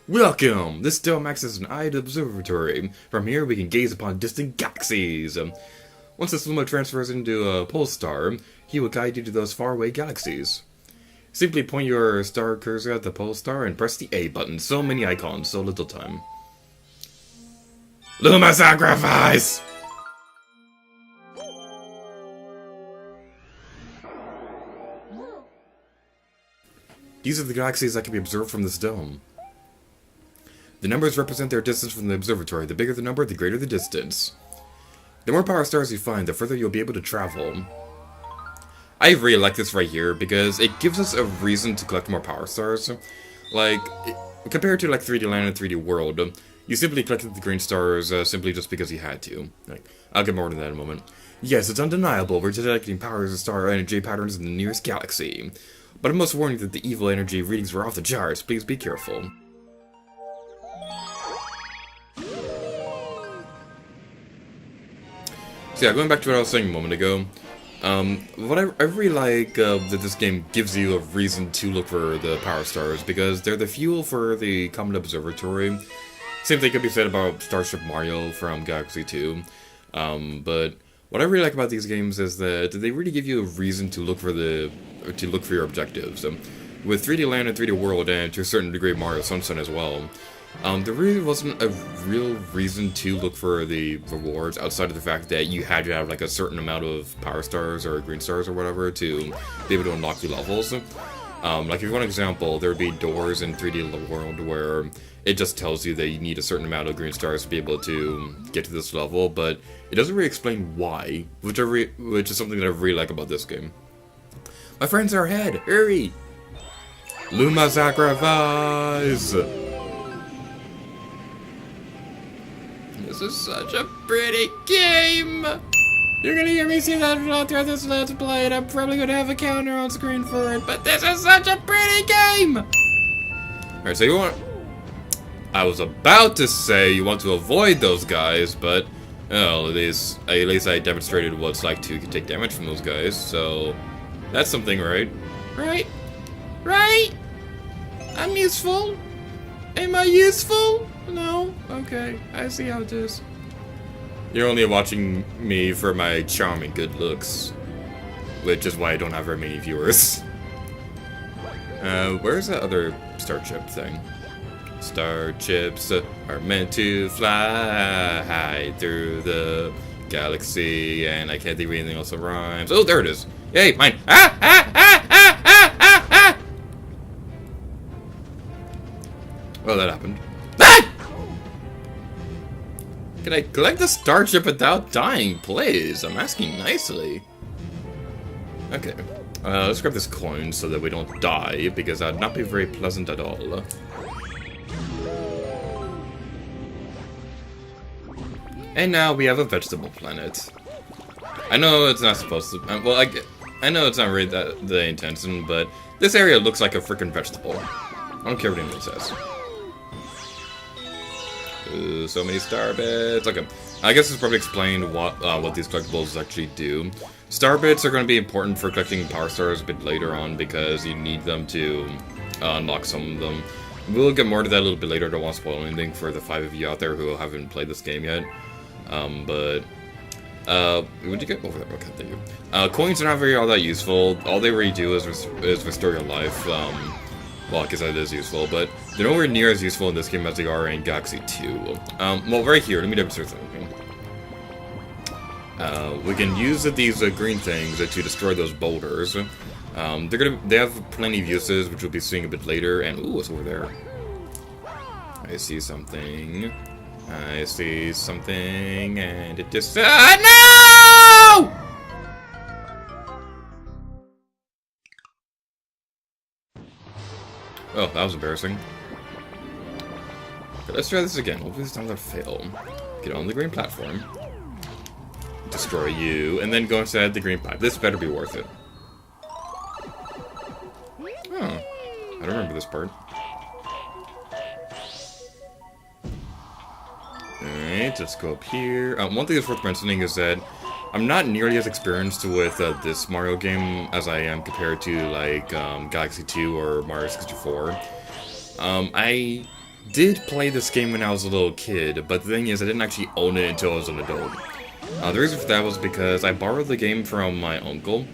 Welcome! This dome acts as an eye observatory. From here we can gaze upon distant galaxies. Once the Luma transfers into a pole star, he will guide you to those faraway galaxies. Simply point your star cursor at the pole star and press the A button. So many icons, so little time. Luma sacrifice! These are the galaxies that can be observed from this dome. The numbers represent their distance from the observatory. The bigger the number, the greater the distance. The more power stars you find, the further you'll be able to travel. I really like this right here because it gives us a reason to collect more power stars. Like, compared to like 3D Land and 3D World, you simply collected the green stars simply just because you had to. Like, I'll get more to that in a moment. Yes, it's undeniable. We're detecting powers of star energy patterns in the nearest galaxy. But I must warn you that the evil energy readings were off the charts. Please be careful. So yeah, going back to what I was saying a moment ago, what I really like that this game gives you a reason to look for the power stars, because they're the fuel for the Comet Observatory. Same thing could be said about Starship Mario from Galaxy 2, but what I really like about these games is that they really give you a reason to look for your objectives. With 3D Land and 3D World, and to a certain degree Mario Sunshine as well, there really wasn't a real reason to look for the rewards outside of the fact that you had to have like a certain amount of power stars or green stars or whatever to be able to unlock the levels. Like if you want an example, there would be doors in 3D World where it just tells you that you need a certain amount of green stars to be able to get to this level, but it doesn't really explain why, which is something that I really like about this game. My friends are ahead! Hurry! Luma sacrifice! This is such a pretty game! You're gonna hear me say that throughout this Let's Play, and I'm probably gonna have a counter on screen for it, but this is such a pretty game! Alright, so you want... I was about to say you want to avoid those guys, but... well, at least I demonstrated what it's like to take damage from those guys, so... that's something, right? Right? Right? I'm useful? Am I useful? No? Okay, I see how it is. You're only watching me for my charming good looks. Which is why I don't have very many viewers. Where's that other star chip thing? Star chips are meant to fly high through the galaxy, and I can't think of anything else that rhymes. Oh, there it is! Yay, mine! Ah! Ah! Ah! Ah! Ah! Ah! Ah! Well, that happened. Ah! Can I collect the star chip without dying, please? I'm asking nicely. Okay. Let's grab this coin so that we don't die, because that'd not be very pleasant at all. And now we have a vegetable planet. I know it's not supposed to... well, I know it's not really the intention, but this area looks like a freaking vegetable. I don't care what anyone says. Ooh, so many star bits. Okay, I guess it's probably explained what these collectibles actually do. Star bits are going to be important for collecting power stars a bit later on because you need them to unlock some of them. We'll get more to that a little bit later. Don't want to spoil anything for the 5 of you out there who haven't played this game yet. What did you get over there? Okay, thank you. Coins are not very all that useful. All they really do is restore your life. Well, I guess that is useful, but they're nowhere near as useful in this game as they are in Galaxy 2. Well, right here, let me demonstrate something. We can use these green things to destroy those boulders. They have plenty of uses, which we'll be seeing a bit later. And ooh, what's over there? I see something. I see something, and it just... no! Oh, that was embarrassing. Okay, let's try this again. Hopefully this time I'll fail. Get on the green platform. Destroy you, and then go inside the green pipe. This better be worth it. Oh, I don't remember this part. Alright, let's go up here. One thing that's worth mentioning is that I'm not nearly as experienced with this Mario game as I am compared to, like, Galaxy 2 or Mario 64. I did play this game when I was a little kid, but the thing is, I didn't actually own it until I was an adult. The reason for that was because I borrowed the game from my uncle.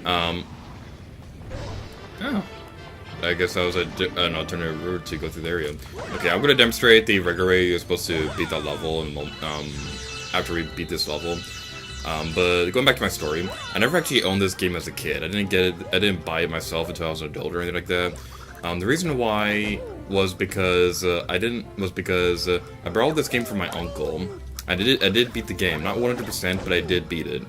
Oh. I guess that was an alternative route to go through the area. Okay, I'm going to demonstrate the regular way you're supposed to beat that level, and after we beat this level. But going back to my story, I never actually owned this game as a kid. I didn't buy it myself until I was an adult or anything like that. The reason why was because I borrowed this game from my uncle. I did beat the game, not 100%, but I did beat it.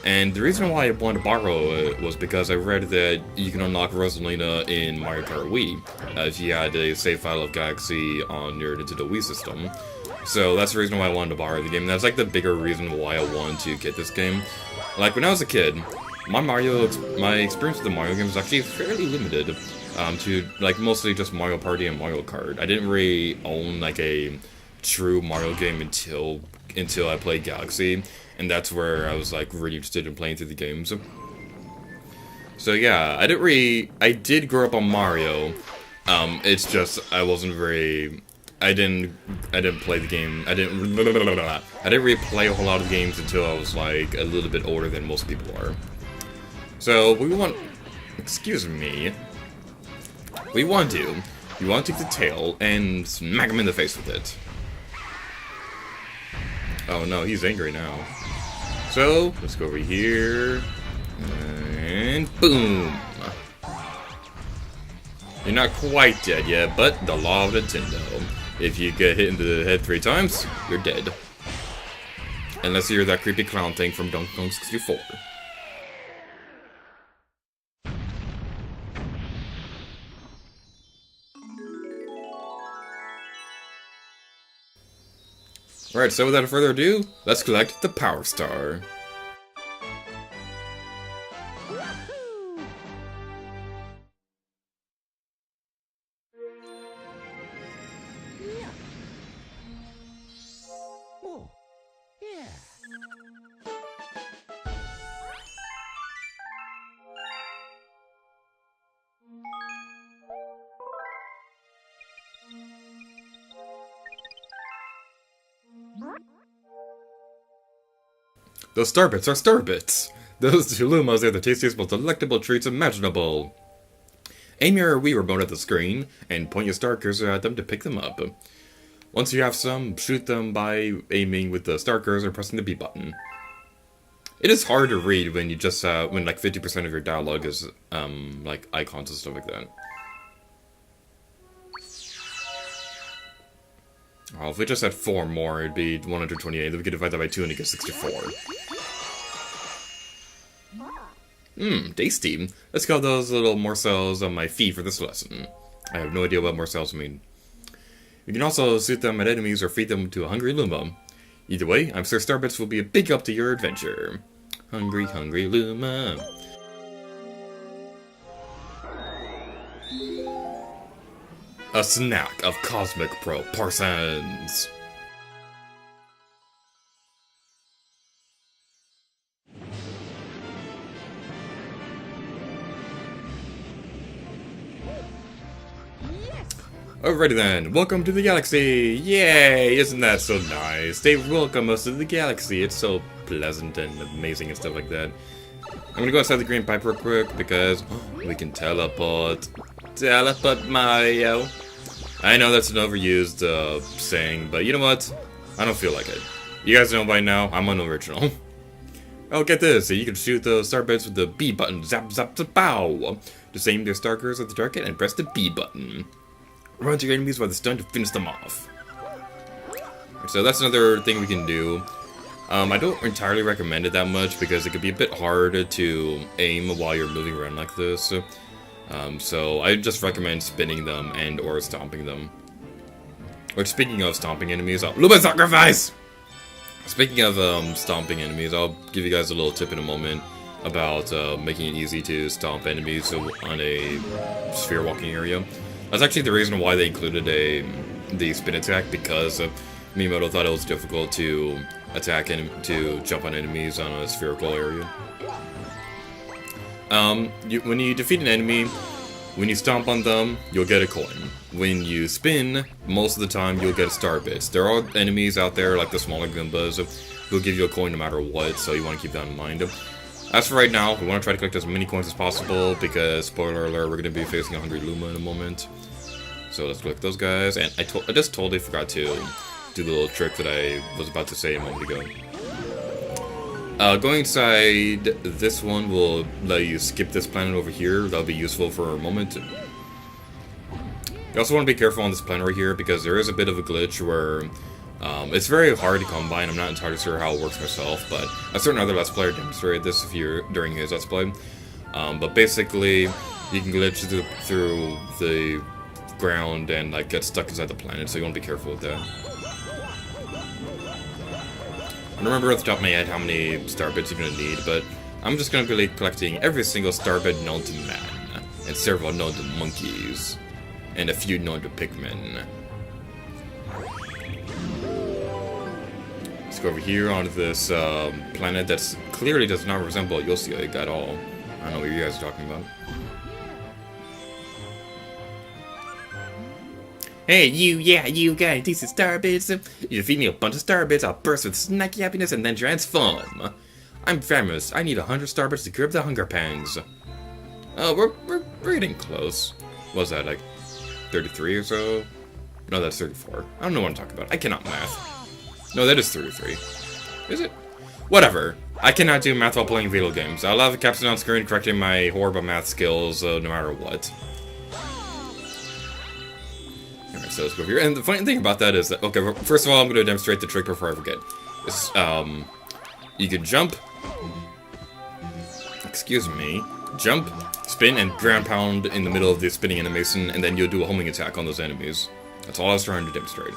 And the reason why I wanted to borrow it was because I read that you can unlock Rosalina in Mario Kart Wii if you had a save file of Galaxy on your Nintendo Wii system. So that's the reason why I wanted to borrow the game. That's like the bigger reason why I wanted to get this game. Like when I was a kid, my experience with the Mario game was actually fairly limited to like mostly just Mario Party and Mario Kart. I didn't really own like a true Mario game until I played Galaxy, and that's where I was like really interested in playing through the games. So yeah, I did grow up on Mario. It's just I wasn't very. I didn't play the game. I didn't really play a whole lot of games until I was like a little bit older than most people are. So we want. Excuse me. We want to take the tail and smack him in the face with it. Oh no, he's angry now. So, let's go over here. And boom! You're not quite dead yet, but the law of Nintendo. If you get hit in the head 3 times, you're dead. Unless you're that creepy clown thing from Donkey Kong 64. Alright, so without further ado, let's collect the Power Star. Those Starbits are Starbits! Those Lumas are the tastiest, most delectable treats imaginable! Aim your Wii remote at the screen, and point your star cursor at them to pick them up. Once you have some, shoot them by aiming with the star cursor and pressing the B button. It is hard to read when you just, when like 50% of your dialogue is, like icons and stuff like that. Oh, if we just had 4 more, it'd be 128. Then we could divide that by 2 and it gets 64. Tasty. Let's call those little morsels on my feet for this lesson. I have no idea what morsels mean. You can also shoot them at enemies or feed them to a hungry Luma. Either way, I'm sure Starbits will be a big help to your adventure. Hungry, hungry Luma. A snack of Cosmic Pro Parsons. Alrighty then, welcome to the galaxy! Yay! Isn't that so nice? They welcome us to the galaxy. It's so pleasant and amazing and stuff like that. I'm gonna go inside the green pipe real quick because we can teleport. Teleport Mario. I know that's an overused saying, but you know what? I don't feel like it. You guys know by now, I'm unoriginal. Oh, get this. You can shoot the Starbits with the B button. Zap, zap, zap, pow! Just aim their starkers at the target and press the B button. Run to your enemies while they're stunned to finish them off. So that's another thing we can do. I don't entirely recommend it that much because it could be a bit hard to aim while you're moving around like this. So I just recommend spinning them and or stomping them. Which, speaking of stomping enemies, Luma Sacrifice! Speaking of stomping enemies, I'll give you guys a little tip in a moment about making it easy to stomp enemies on a sphere walking area. That's actually the reason why they included the spin attack, because Miyamoto thought it was difficult to to jump on enemies on a spherical area. When you defeat an enemy, When you stomp on them, you'll get a coin. When you spin, most of the time you'll get star bits. There are enemies out there, like the smaller Goombas, who'll give you a coin no matter what, so you want to keep that in mind. As for right now, we want to try to collect as many coins as possible, because, spoiler alert, we're going to be facing a Hungry Luma in a moment. So let's collect those guys, and I just totally forgot to do the little trick that I was about to say a moment ago. Going inside this one will let you skip this planet over here. That'll be useful for a moment. You also want to be careful on this planet right here, because there is a bit of a glitch where it's very hard to combine. I'm not entirely sure how it works myself, but a certain other Let's Player demonstrated this during his Let's Play. But basically, you can glitch through the ground and like get stuck inside the planet, so you want to be careful with that. I don't remember off the top of my head how many star bits you're going to need, but I'm just going to be collecting every single star bit known to man, and several known to monkeys, and a few known to Pikmin. Let's go over here onto this planet that clearly does not resemble Yoshi at all. I don't know what you guys are talking about. Hey, you guys, these are star bits. You feed me a bunch of star bits, I'll burst with snacky happiness and then transform. I'm famous. I need 100 star bits to curb the hunger pangs. Oh, we're getting close. What was that, like 33 or so? No, that's 34. I don't know what I'm talking about. I cannot math. No, that is 33. Is it? Whatever. I cannot do math while playing video games. I'll have a caption on screen correcting my horrible math skills no matter what. Alright, so let's go over here. And the funny thing about that is that, okay, first of all, I'm going to demonstrate the trick before I forget. It's, you can jump, excuse me, jump, spin, and ground pound in the middle of the spinning animation, and then you'll do a homing attack on those enemies. That's all I was trying to demonstrate.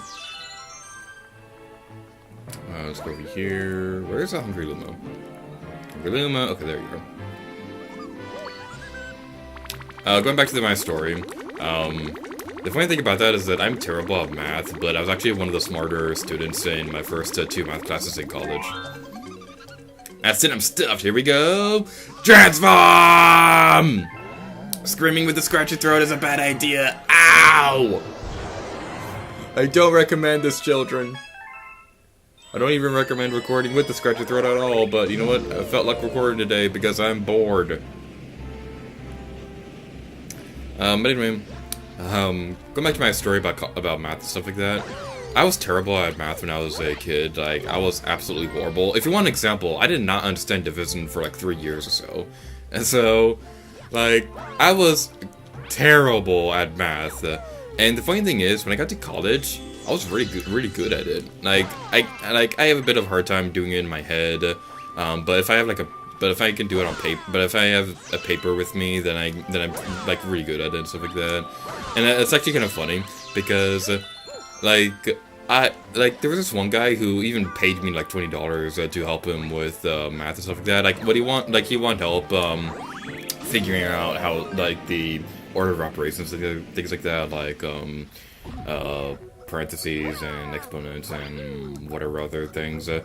Let's go over here. Where's the Hungry Luma? Hungry Luma, okay, there you go. Going back to my story, the funny thing about that is that I'm terrible at math, but I was actually one of the smarter students in my first 2 math classes in college. That's it, I'm stuffed. Here we go. Transform! Screaming with a scratchy throat is a bad idea. Ow! I don't recommend this, children. I don't even recommend recording with the scratchy throat at all, but you know what? I felt like recording today because I'm bored. But anyway, going back to my story about math and stuff like that. I was terrible at math when I was a kid. Like, I was absolutely horrible. If you want an example, I did not understand division for like 3 years or so. And so, like, I was terrible at math. And the funny thing is, when I got to college, I was really good at it. Like, I have a bit of a hard time doing it in my head. But if I have if I can do it on paper, but if I have a paper with me, then I'm like really good at it and stuff like that. And it's actually kind of funny because, there was this one guy who even paid me like $20 to help him with math and stuff like that. Like, what he wanted help figuring out how like the order of operations, things like that, like parentheses and exponents and whatever other things. So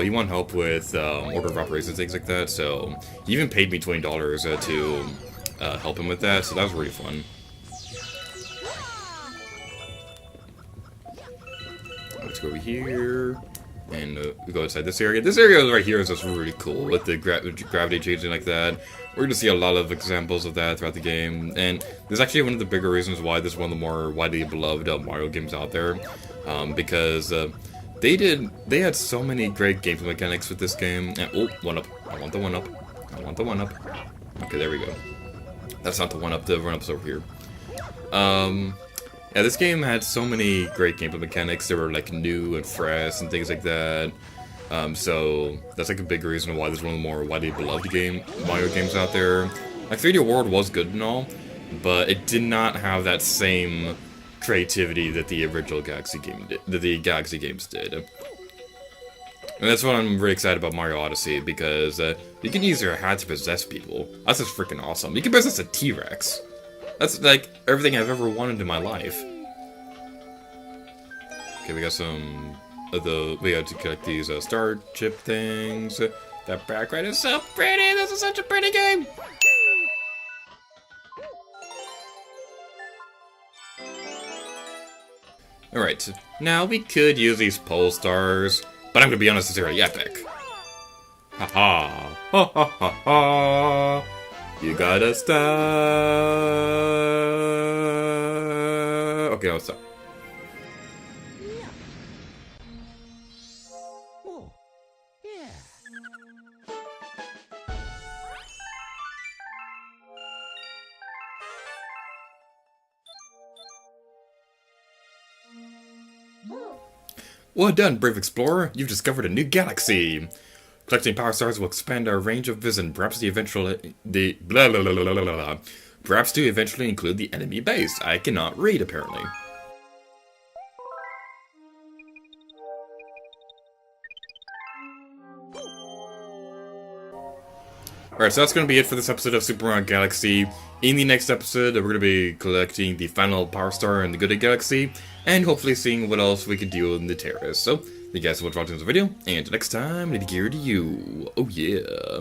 he wanted help with order of operations, things like that. So he even paid me $20 to help him with that. So that was really fun. Let's go over here, and we go inside this area. This area right here is just really cool with the gravity changing like that. We're going to see a lot of examples of that throughout the game, and this is actually one of the bigger reasons why this is one of the more widely beloved Mario games out there, because they had so many great gameplay mechanics with this game. And, oh, 1-up. I want the 1-up. I want the 1-up. Okay, there we go. That's not the 1-up. The 1-up's over here. Yeah, this game had so many great gameplay mechanics that were like new and fresh and things like that. So that's like a big reason why this is one of the more widely beloved Mario games out there. Like 3D World was good and all, but it did not have that same creativity that the original Galaxy game did, that the Galaxy games did. And that's what I'm really excited about Mario Odyssey, because you can use your hat to possess people. That's just freaking awesome. You can possess a T-Rex. That's like everything I've ever wanted in my life. Okay, we got some we have to collect these star chip things. That background is so pretty. This is such a pretty game. Alright, now we could use these pole stars, but I'm gonna be honest, it's very epic. Haha, ha ha ha ha, you gotta stop. Okay, no, stop. Well done, brave explorer. You've discovered a new galaxy. Collecting power stars will expand our range of vision. Perhaps Perhaps to eventually include the enemy base. I cannot read, apparently. Alright, so that's going to be it for this episode of Super Mario Galaxy. In the next episode, we're going to be collecting the final Power Star in the Good Galaxy, and hopefully seeing what else we can do in the Terrace. So, thank you guys so much for watching this video, and next time, take care to you. Oh yeah.